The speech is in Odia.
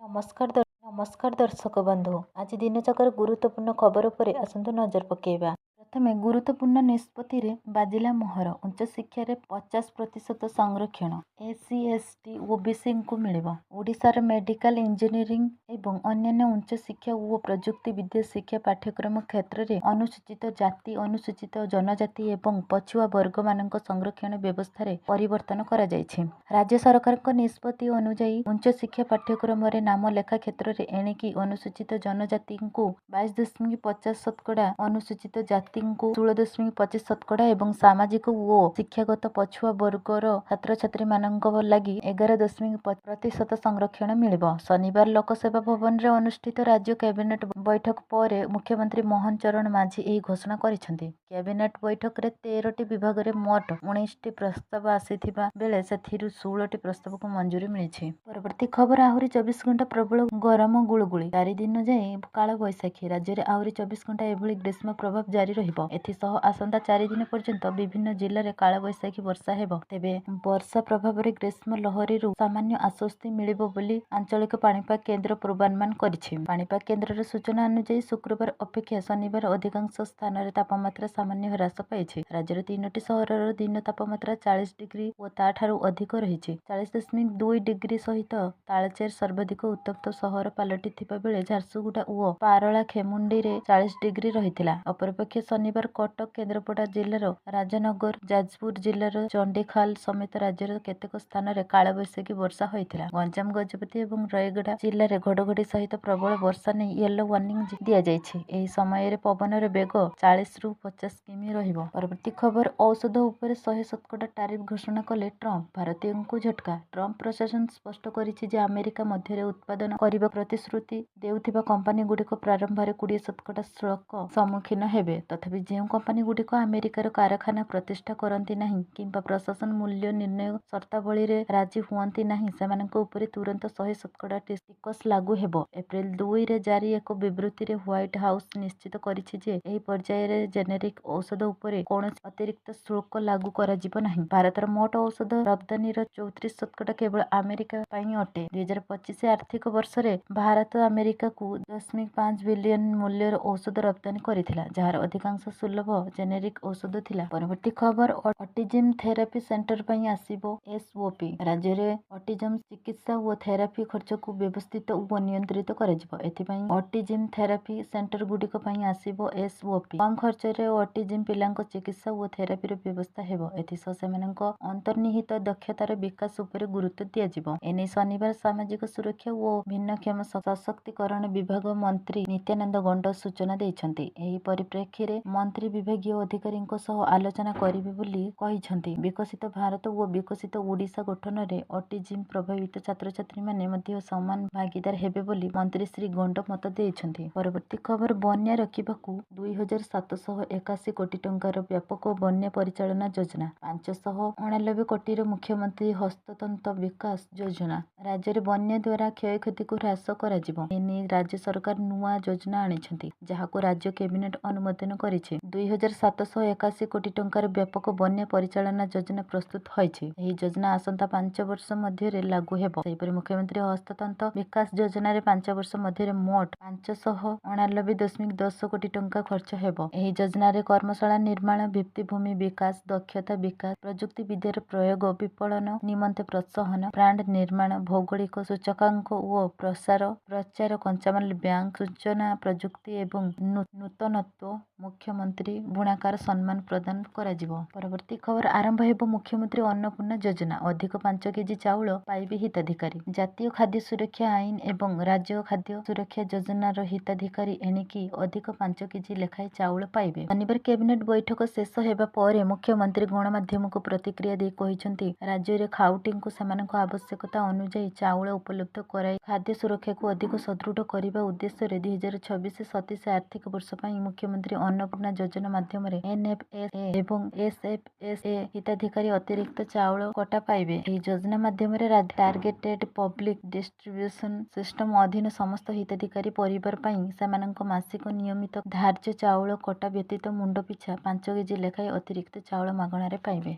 ନମସ୍କାର ଦର୍ଶକ ବନ୍ଧୁ। ଆଜି ଦିନଯାକର ଗୁରୁତ୍ୱପୂର୍ଣ୍ଣ ଖବର ଉପରେ ଆସନ୍ତୁ ନଜର ପକେଇବା। ପ୍ରଥମେ ଗୁରୁତ୍ୱପୂର୍ଣ୍ଣ ନିଷ୍ପତ୍ତିରେ ବାଜିଲା ମୋହର। ଉଚ୍ଚଶିକ୍ଷାରେ 50% ସଂରକ୍ଷଣ SC/ST OBCଙ୍କୁ ମିଳିବ। ଓଡ଼ିଶାର ମେଡିକାଲ, ଇଞ୍ଜିନିୟରିଂ ଏବଂ ଅନ୍ୟାନ୍ୟ ଉଚ୍ଚଶିକ୍ଷା ଓ ପ୍ରଯୁକ୍ତି ବିଦ୍ୟା ଶିକ୍ଷା ପାଠ୍ୟକ୍ରମ କ୍ଷେତ୍ରରେ ଅନୁସୂଚିତ ଜାତି, ଅନୁସୂଚିତ ଜନଜାତି ଏବଂ ପଛୁଆ ବର୍ଗମାନଙ୍କ ସଂରକ୍ଷଣ ବ୍ୟବସ୍ଥାରେ ପରିବର୍ତ୍ତନ କରାଯାଇଛି। ରାଜ୍ୟ ସରକାରଙ୍କ ନିଷ୍ପତ୍ତି ଅନୁଯାୟୀ ଉଚ୍ଚଶିକ୍ଷା ପାଠ୍ୟକ୍ରମରେ ନାମ ଲେଖା କ୍ଷେତ୍ରରେ ଏଣିକି ଅନୁସୂଚିତ ଜନଜାତିଙ୍କୁ 22.50%, ଅନୁସୂଚିତ ଜାତିଙ୍କୁ 16.25% ଏବଂ ସାମାଜିକ ଓ ଶିକ୍ଷାଗତ ପଛୁଆ ବର୍ଗର ଛାତ୍ରଛାତ୍ରୀମାନଙ୍କ ଲାଗି 11% ସଂରକ୍ଷଣ ମିଳିବ। ଶନିବାର ଲୋକସେବା ଭବନରେ ଅନୁଷ୍ଠିତ ରାଜ୍ୟ କ୍ୟାବିନେଟ ବୈଠକ ପରେ ମୁଖ୍ୟମନ୍ତ୍ରୀ ମୋହନ ଚରଣ ମାଝୀ ଏହି ଘୋଷଣା କରିଛନ୍ତି। କ୍ୟାବିନେଟ ବୈଠକରେ 13ଟି ବିଭାଗରେ ମୋଟ 19ଟି ପ୍ରସ୍ତାବ ଆସିଥିବା ବେଳେ ସେଥିରୁ 16ଟି ପ୍ରସ୍ତାବକୁ ମଞ୍ଜୁରୀ ମିଳିଛି। ପରବର୍ତ୍ତୀ ଖବର ଆହୁରି 24 ଘଣ୍ଟା ପ୍ରବଳ ଗରମ ଗୁଳୁଗୁଳି। 4 ଦିନ ଯାଏଁ କାଳବୈଶାଖୀ। ରାଜ୍ୟରେ ଆହୁରି 24 ଘଣ୍ଟା ଏଭଳି ଗ୍ରୀଷ୍ମ ପ୍ରଭାବ ଜାରି ରହିବ। ଏଥିସହ ଆସନ୍ତା 4 ଦିନ ପର୍ଯ୍ୟନ୍ତ ବିଭିନ୍ନ ଜିଲ୍ଲାରେ କାଳବୈଶାଖୀ ବର୍ଷା ହେବ। ତେବେ ବର୍ଷା ପ୍ରଭାବରେ ଗ୍ରୀଷ୍ମ ଲହରୀରୁ ସାମାନ୍ୟ ଆଶ୍ୱସ୍ତି ମିଳିବ ବୋଲି ଆଞ୍ଚଳିକ ପାଣିପାଗ କେନ୍ଦ୍ର ପୂର୍ବାନୁମାନ କରିଛି। ପାଣିପାଗ କେନ୍ଦ୍ରର ସୂଚନା ଅନୁଯାୟୀ ଶୁକ୍ରବାର ଅପେକ୍ଷା ଶନିବାର ଅଧିକାଂଶ ସ୍ଥାନରେ ତାପମାତ୍ରା ସାମାନ୍ୟ ହ୍ରାସ ପାଇଛି। ରାଜ୍ୟର 3ଟି ସହରର ଦିନ ତାପମାତ୍ରା 40 ଡିଗ୍ରୀ ଓ ତାଠାରୁ ଅଧିକ ରହିଛି। 40.2 ଡିଗ୍ରୀ ସହିତ ତାଳଚେର ସର୍ବାଧିକ ଉତ୍ତପ୍ତ ସହର ପାଲଟିଥିବା ବେଳେ ଝାରସୁଗୁଡ଼ା ଓ ପାରଳାଖେମୁଣ୍ଡିରେ 40 ଡିଗ୍ରୀ ରହିଥିଲା। ଅପରପକ୍ଷେ ଶନିବାର କଟକ, କେନ୍ଦ୍ରାପଡ଼ା ଜିଲ୍ଲାର ରାଜନଗର, ଯାଜପୁର ଜିଲ୍ଲାର ଚଣ୍ଡିଖାଲ ସମେତ ରାଜ୍ୟର କେତେକ ସ୍ଥାନରେ କାଳବୈଶାଖୀ ବର୍ଷା ହୋଇଥିଲା। ଗଞ୍ଜାମ, ଗଜପତି ଏବଂ ରାୟଗଡ଼ା ଜିଲ୍ଲାରେ ଘଡ଼ଘଡ଼ି ସହିତ ପ୍ରବଳ ବର୍ଷା ନେଇ ୟେଲୋ ୱାର୍ଣ୍ଣିଂ ଦିଆଯାଇଛି। ଏହି ସମୟରେ ପବନର ବେଗ 40ରୁ 50 କିମି ରହିବ। ପରବର୍ତ୍ତୀ ଖବର ଔଷଧ ଉପରେ 100% ଟାରିଫ ଘୋଷଣା କଲେ ଟ୍ରମ୍ପ, ଭାରତୀୟଙ୍କୁ ଝଟକା। ଟ୍ରମ୍ପ ପ୍ରଶାସନ ସ୍ପଷ୍ଟ କରିଛି ଯେ ଆମେରିକା ମଧ୍ୟରେ ଉତ୍ପାଦନ କରିବା ପ୍ରତିଶ୍ରୁତି ଦେଉଥିବା କମ୍ପାନୀଗୁଡ଼ିକ ପ୍ରାରମ୍ଭରେ 20% ଶୁଳ୍କ ସମ୍ମୁଖୀନ ହେବେ। ତଥାପି ଯେଉଁ କମ୍ପାନୀଗୁଡ଼ିକ ଆମେରିକାର କାରଖାନା ପ୍ରତିଷ୍ଠା କରନ୍ତି ନାହିଁ କିମ୍ବା ପ୍ରଶାସନ ମୂଲ୍ୟ ନିର୍ଣ୍ଣୟ ସର୍ତ୍ତାବଳୀରେ ରାଜି ହୁଅନ୍ତି ନାହିଁ ସେମାନଙ୍କ ଉପରେ ତୁରନ୍ତ 100% ଟିକସ ଲାଗୁ ହେବ। ଏପ୍ରିଲ 2ରେ ଜାରି ଏକ ବିବୃତ୍ତିରେ ହ୍ୱାଇଟ୍ ହାଉସ ନିଶ୍ଚିତ କରିଛି ଯେ ଏହି ପର୍ଯ୍ୟାୟରେ ଜେନେରିକ ଔଷଧ ଉପରେ କୌଣସି ଅତିରିକ୍ତ ଶୁଳ୍କ ଲାଗୁ କରାଯିବ ନାହିଁ। ଭାରତର ମୋଟ ଔଷଧ ରପ୍ତାନିର 34% କେବଳ ଆମେରିକା ପାଇଁ ଅଟେ। 2025 ଆର୍ଥିକ ବର୍ଷରେ ଭାରତ ଆମେରିକାକୁ $10.5 ବିଲିୟନ ମୂଲ୍ୟର ଔଷଧ ରପ୍ତାନି କରିଥିଲା, ଯାହାର ଅଧିକାଂଶ ସୁଲଭ ଜେନେରିକ ଔଷଧ ଥିଲା। ପରବର୍ତ୍ତୀ ଖବର ଅଟିଜିମ୍ ଥେରାପି ସେଣ୍ଟର ପାଇଁ ଆସିବ SOP। ରାଜ୍ୟରେ ଅଟିଜମ୍ ଚିକିତ୍ସା ଓ ଥେରାପି ଖର୍ଚ୍ଚକୁ ବ୍ୟବସ୍ଥିତ ଓ ନିୟନ୍ତ୍ରିତ କରାଯିବ। ଏଥିପାଇଁ ଅଟିଜିମ୍ ଥେରାପି ସେଣ୍ଟରଗୁଡ଼ିକ ପାଇଁ ଆସିବ SOP। କମ୍ ଖର୍ଚ୍ଚରେ ଅଟିଜିମ୍ ପିଲାଙ୍କ ଚିକିତ୍ସା ଓ ଥେରାପିର ବ୍ୟବସ୍ଥା ହେବ। ଏଥିସହ ସେମାନଙ୍କ ଅନ୍ତର୍ନିହିତ ଦକ୍ଷତାର ବିକାଶ ଉପରେ ଗୁରୁତ୍ୱ ଦିଆଯିବ। ଏନେଇ ଶନିବାର ସାମାଜିକ ସୁରକ୍ଷା ଓ ଭିନ୍ନକ୍ଷମ ସଶକ୍ତିକରଣ ବିଭାଗ ମନ୍ତ୍ରୀ ନିତ୍ୟାନନ୍ଦ ଗଣ୍ଡ ସୂଚନା ଦେଇଛନ୍ତି। ଏହି ପରିପ୍ରେକ୍ଷୀରେ ମନ୍ତ୍ରୀ ବିଭାଗୀୟ ଅଧିକାରୀଙ୍କ ସହ ଆଲୋଚନା କରିବେ ବୋଲି କହିଛନ୍ତି। ବିକଶିତ ଭାରତ ଓ ବିକଶିତ ଓଡ଼ିଶା ଗଠନରେ ଅଟିଜିମ୍ ପ୍ରଭାବିତ ଛାତ୍ରଛାତ୍ରୀମାନେ ମଧ୍ୟ ସମାନ ଭାଗିଦାର ହେବେ ବୋଲି ମନ୍ତ୍ରୀ ଶ୍ରୀ ଗଣ୍ଡ ମତ ଦେଇଛନ୍ତି। ପରବର୍ତ୍ତୀ ଖବର ବନ୍ୟା ରୋକିବାକୁ 2,781 କୋଟି ଟଙ୍କାର ବ୍ୟାପକ ବନ୍ୟା ପରିଚାଳନା ଯୋଜନା। 589 କୋଟିର ମୁଖ୍ୟମନ୍ତ୍ରୀ ହସ୍ତତନ୍ତ ବିକାଶ ଯୋଜନା। ରାଜ୍ୟରେ ବନ୍ୟା ଦ୍ୱାରା କ୍ଷୟକ୍ଷତିକୁ ହ୍ରାସ କରାଯିବ। ଏନେଇ ରାଜ୍ୟ ସରକାର ନୂଆ ଯୋଜନା ଆଣିଛନ୍ତି, ଯାହାକୁ ରାଜ୍ୟ କ୍ୟାବିନେଟ ଅନୁମୋଦନ କରିଛି। 2,781 କୋଟି ଟଙ୍କାର ବ୍ୟାପକ ବନ୍ୟା ପରିଚାଳନା ଯୋଜନା ପ୍ରସ୍ତୁତ ହୋଇଛି। ଏହି ଯୋଜନା ଆସନ୍ତା 5 ବର୍ଷ ମଧ୍ୟରେ ଲାଗୁ ହେବ। ସେହିପରି ମୁଖ୍ୟମନ୍ତ୍ରୀ ହସ୍ତତନ୍ତ ବିକାଶ ଯୋଜନାରେ 5 ବର୍ଷ ମଧ୍ୟରେ ମୋଟ 589.10 କୋଟି ଟଙ୍କା ଖର୍ଚ୍ଚ ହେବ। ଏହି ଯୋଜନାରେ କର୍ମଶାଳା ନିର୍ମାଣ, ଭିତ୍ତିଭୂମି ବିକାଶ, ଦକ୍ଷତା ବିକାଶ, ପ୍ରଯୁକ୍ତି ବିଦ୍ୟାର ପ୍ରୟୋଗ ବିପଣନ ନିମନ୍ତେ ପ୍ରୋତ୍ସାହନ, ବ୍ରାଣ୍ଡ ନିର୍ମାଣ, ଭୌଗୋଳିକ ସୂଚକାଙ୍କ ଓ ପ୍ରସାର, ପ୍ରଚାର, କଞ୍ଚାମାଲ ବ୍ୟାଙ୍କ, ସୂଚନା ପ୍ରଯୁକ୍ତି ଏବଂ ନୂତନତ୍ୱ, ମୁଖ୍ୟମନ୍ତ୍ରୀ ବୁଣାକାର ସମ୍ମାନ ପ୍ରଦାନ କରାଯିବ। ପରବର୍ତ୍ତୀ ଖବର ଆରମ୍ଭ ହେବ ମୁଖ୍ୟମନ୍ତ୍ରୀ ଅନ୍ନପୂର୍ଣ୍ଣା ଯୋଜନା। ଅଧିକ 5 କେଜି ଚାଉଳ ପାଇବେ ହିତାଧିକାରୀ। ଜାତୀୟ ଖାଦ୍ୟ ସୁରକ୍ଷା ଆଇନ ଏବଂ ରାଜ୍ୟ ଖାଦ୍ୟ ସୁରକ୍ଷା ଯୋଜନାର ହିତାଧିକାରୀ ଏଣିକି ଅଧିକ 5 କେଜି ଲେଖାଏଁ ଚାଉଳ ପାଇବେ। ଶନିବାର କ୍ୟାବିନେଟ ବୈଠକ ଶେଷ ହେବା ପରେ ମୁଖ୍ୟମନ୍ତ୍ରୀ ଗଣମାଧ୍ୟମକୁ ପ୍ରତିକ୍ରିୟା ଦେଇ କହିଛନ୍ତି, ରାଜ୍ୟରେ ଖାଉଟିଙ୍କୁ ସେମାନଙ୍କ ଆବଶ୍ୟକତା ଅନୁଯାୟୀ ଚାଉଳ ଉପଲବ୍ଧ କରାଇ ଖାଦ୍ୟ ସୁରକ୍ଷାକୁ ଅଧିକ ସୁଦୃଢ଼ କରିବା ଉଦ୍ଦେଶ୍ୟରେ 2026-27 ଆର୍ଥିକ ବର୍ଷ ପାଇଁ ମୁଖ୍ୟମନ୍ତ୍ରୀ ଅନ୍ନପୂର୍ଣ୍ଣା ଯୋଜନା ମାଧ୍ୟମରେ NFSA ଏବଂ SFSA ହିତାଧିକାରୀ ଅତିରିକ୍ତ ଚାଉଳ କୋଟା ପାଇବେ। ଏହି ଯୋଜନା ମାଧ୍ୟମରେ ଟାର୍ଗେଟେଡ୍ ପବ୍ଲିକ୍ ଡିଷ୍ଟ୍ରିବ୍ୟୁସନ ସିଷ୍ଟମ ଅଧୀନ ସମସ୍ତ ହିତାଧିକାରୀ ପରିବାର ପାଇଁ ସେମାନଙ୍କ ମାସିକ ନିୟମିତ ଧାର୍ଯ୍ୟ ଚାଉଳ କୋଟା ବ୍ୟତୀତ ମୁଣ୍ଡ ପିଛା 5 କେଜି ଲେଖାଏଁ ଅତିରିକ୍ତ ଚାଉଳ ମାଗଣାରେ ପାଇବେ।